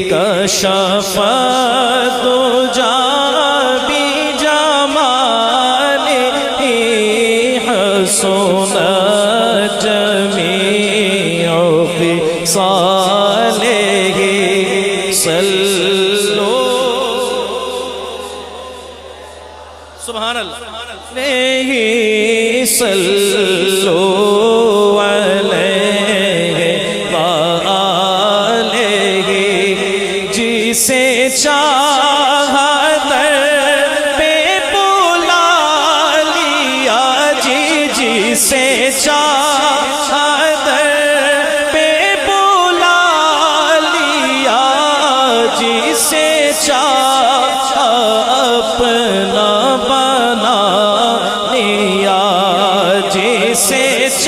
کشف الدجى بجماله حسنت جميع خصاله صلوا سبحان اللہ صلوا علیہ وآلہ جسے چاہا در پہ بلا لیا جسے چاہا